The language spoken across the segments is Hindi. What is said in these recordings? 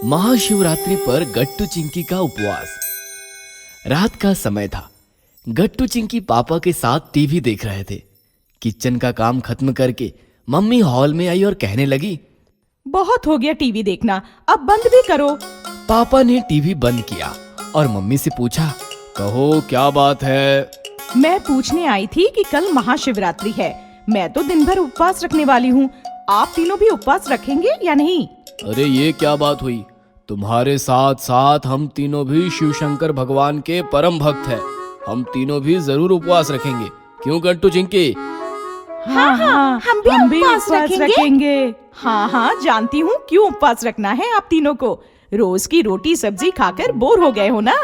महाशिवरात्रि पर गट्टू चिंकी का उपवास। रात का समय था। गट्टू चिंकी पापा के साथ टीवी देख रहे थे। किचन का काम खत्म करके मम्मी हॉल में आई और कहने लगी, बहुत हो गया टीवी देखना, अब बंद भी करो। पापा ने टीवी बंद किया और मम्मी से पूछा, कहो क्या बात है? मैं पूछने आई थी कि कल महाशिवरात्रि है। मैं तो दिन भर उपवास रखने वाली हूँ। आप तीनों भी उपवास रखेंगे या नहीं? अरे ये क्या बात हुई? तुम्हारे साथ साथ हम तीनों भी शिव शंकर भगवान के परम भक्त हैं। हम तीनों भी जरूर उपवास रखेंगे। क्यों गट्टू चिंकी? हाँ, हम भी उपवास रखेंगे। हाँ, जानती हूँ क्यों उपवास रखना है आप तीनों को। रोज की रोटी सब्जी खाकर बोर हो गए हो ना।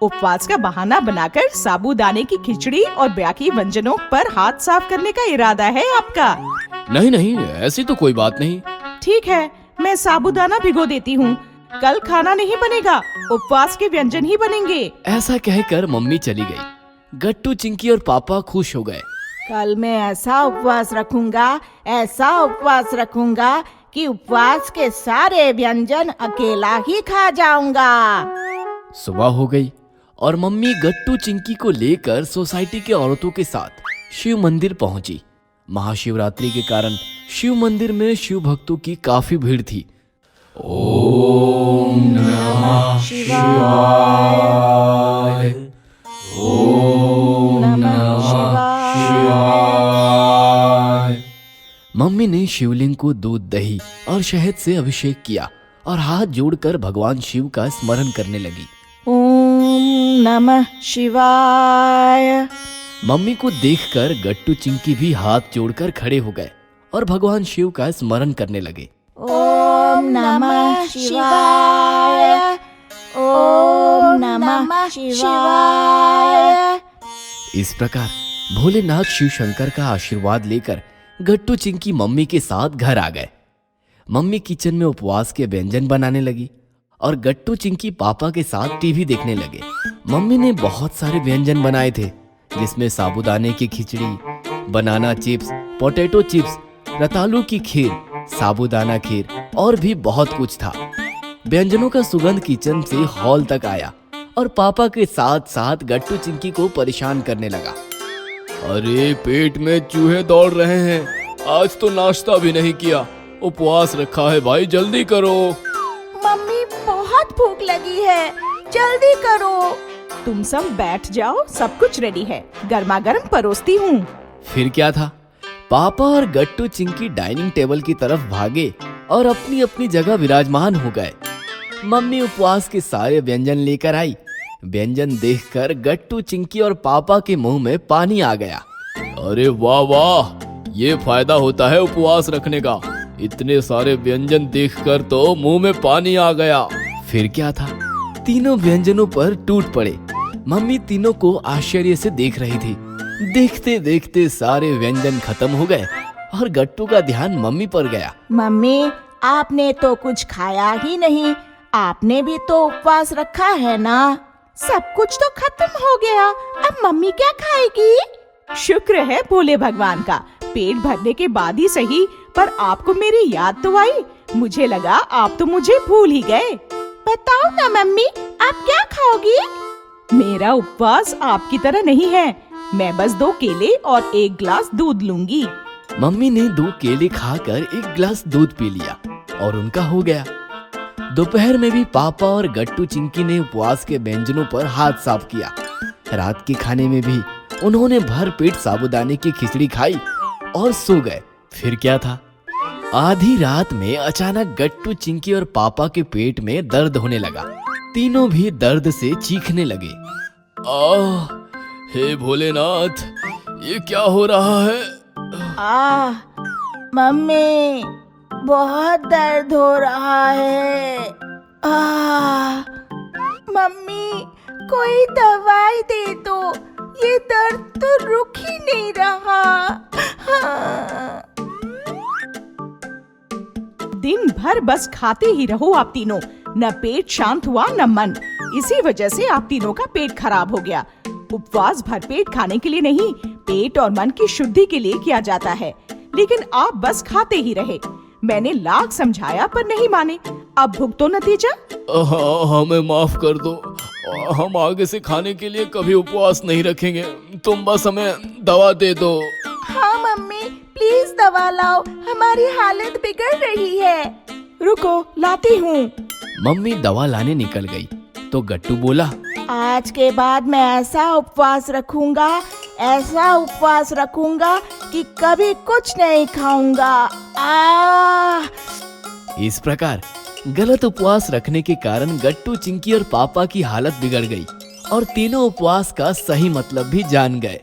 उपवास का बहाना बनाकर साबूदाने की खिचड़ी और बाकी व्यंजनों पर हाथ साफ करने का इरादा है आपका। नहीं, ऐसी तो कोई बात नहीं। ठीक है, मैं साबूदाना भिगो देती हूँ। कल खाना नहीं बनेगा, उपवास के व्यंजन ही बनेंगे। ऐसा कहकर मम्मी चली गई। गट्टू चिंकी और पापा खुश हो गए। कल मैं ऐसा उपवास रखूंगा कि उपवास के सारे व्यंजन अकेला ही खा जाऊंगा। सुबह हो गई और मम्मी गट्टू चिंकी को लेकर सोसाइटी के औरतों के साथ शिव मंदिर पहुंची। महाशिवरात्रि के कारण शिव मंदिर में शिव भक्तों की काफी भीड़ थी। ओम नमः शिवाय। ओम नमः शिवाय। मम्मी ने शिवलिंग को दूध, दही और शहद से अभिषेक किया और हाथ जोड़कर भगवान शिव का स्मरण करने लगी। ओम नमः शिवाय। मम्मी को देखकर गट्टू चिंकी भी हाथ जोड़कर खड़े हो गए और भगवान शिव का स्मरण करने लगे। ओम नमः शिवाय। ओम नमः शिवाय। इस प्रकार भोलेनाथ शिव शंकर का आशीर्वाद लेकर गट्टू चिंकी मम्मी के साथ घर आ गए। मम्मी किचन में उपवास के व्यंजन बनाने लगी और गट्टू चिंकी पापा के साथ टीवी देखने लगे। मम्मी ने बहुत सारे व्यंजन बनाए थे, जिसमें साबूदाने की खिचड़ी, बनाना चिप्स, पोटैटो चिप्स, रतालू की खीर, साबूदाना खीर और भी बहुत कुछ था। व्यंजनों का सुगंध किचन से हॉल तक आया और पापा के साथ साथ गट्टू चिंकी को परेशान करने लगा। अरे पेट में चूहे दौड़ रहे हैं, आज तो नाश्ता भी नहीं किया, उपवास रखा है भाई, जल्दी करो। मम्मी बहुत भूख लगी है, जल्दी करो। तुम सब बैठ जाओ, सब कुछ रेडी है, गर्मा गर्म परोसती हूँ। फिर क्या था, पापा और गट्टू चिंकी डाइनिंग टेबल की तरफ भागे और अपनी अपनी जगह विराजमान हो गए। मम्मी उपवास के सारे व्यंजन लेकर आई। व्यंजन देखकर गट्टू चिंकी और पापा के मुंह में पानी आ गया। अरे वाह वाह, ये फायदा होता है उपवास रखने का। इतने सारे व्यंजन देखकर तो मुंह में पानी आ गया। फिर क्या था, तीनों व्यंजनों पर टूट पड़े। मम्मी तीनों को आश्चर्य से देख रही थी। देखते देखते सारे व्यंजन खत्म हो गए और गट्टू का ध्यान मम्मी पर गया। मम्मी, आपने तो कुछ खाया ही नहीं, आपने भी तो उपवास रखा है ना। सब कुछ तो खत्म हो गया, अब मम्मी क्या खाएगी? शुक्र है भोले भगवान का, पेट भरने के बाद ही सही, पर आपको मेरी याद तो आई। मुझे लगा आप तो मुझे भूल ही गए। बताओ ना मम्मी, आप क्या खाओगी? मेरा उपवास आपकी तरह नहीं है, मैं बस 2 केले और 1 गिलास दूध लूंगी। मम्मी ने 2 केले खाकर 1 गिलास दूध पी लिया और उनका हो गया। दोपहर में भी पापा और गट्टू चिंकी ने उपवास के व्यंजनों पर हाथ साफ किया। रात के खाने में भी उन्होंने भर पेट साबूदाने की खिचड़ी खाई और सो गए। फिर क्या था, आधी रात में अचानक गट्टू चिंकी और पापा के पेट में दर्द होने लगा। तीनों भी दर्द से चीखने लगे। हे भोलेनाथ, ये क्या हो रहा है? मम्मी, बहुत दर्द हो रहा है। मम्मी, कोई दवाई दे दो, ये दर्द तो रुक ही नहीं रहा। दिन भर बस खाते ही रहो आप तीनों, न पेट शांत हुआ न मन। इसी वजह से आप तीनों का पेट खराब हो गया। उपवास भरपेट खाने के लिए नहीं, पेट और मन की शुद्धि के लिए किया जाता है, लेकिन आप बस खाते ही रहे। मैंने लाख समझाया पर नहीं माने। अब भुगतो नतीजा। हमें माफ कर दो, हम आगे से खाने के लिए कभी उपवास नहीं रखेंगे, तुम बस हमें दवा दे दो। हाँ मम्मी, प्लीज दवा लाओ, हमारी हालत बिगड़ रही है। रुको लाती हूँ। मम्मी दवा लाने निकल गई तो गट्टू बोला, आज के बाद मैं ऐसा उपवास रखूंगा कि कभी कुछ नहीं खाऊंगा। इस प्रकार गलत उपवास रखने के कारण गट्टू, चिंकी और पापा की हालत बिगड़ गई और तीनों उपवास का सही मतलब भी जान गए।